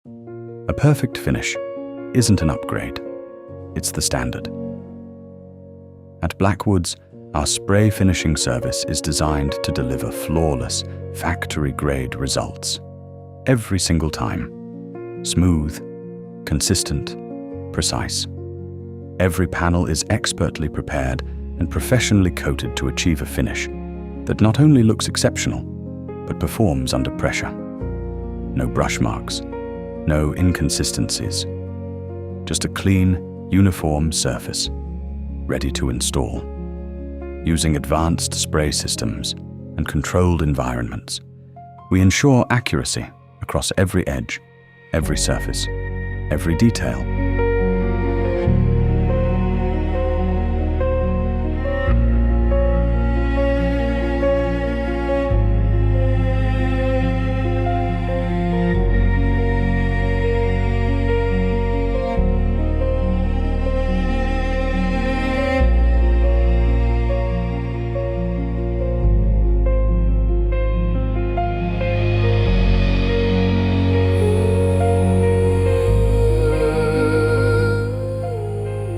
A perfect finish isn't an upgrade, it's the standard. At Blackwoods, our spray finishing service is designed to deliver flawless, factory-grade results every single time. Smooth, consistent, precise. Every panel is expertly prepared and professionally coated to achieve a finish that not only looks exceptional, but performs under pressure. No brush marks, no inconsistencies. Just a clean, uniform surface, ready to install. Using advanced spray systems and controlled environments, we ensure accuracy across every edge, every surface, every detail.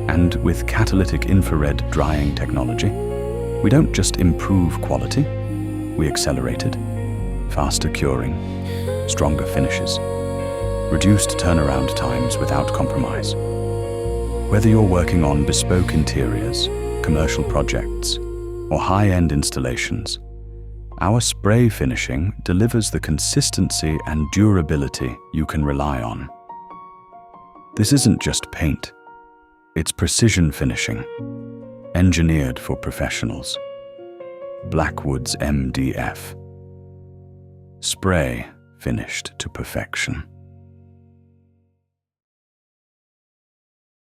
And with catalytic infrared drying technology, we don't just improve quality, we accelerate it. Faster curing, stronger finishes, reduced turnaround times without compromise. Whether you're working on bespoke interiors, commercial projects, or high-end installations, our spray finishing delivers the consistency and durability you can rely on. This isn't just paint. It's precision finishing, engineered for professionals. Blackwoods MDF. Spray finished to perfection.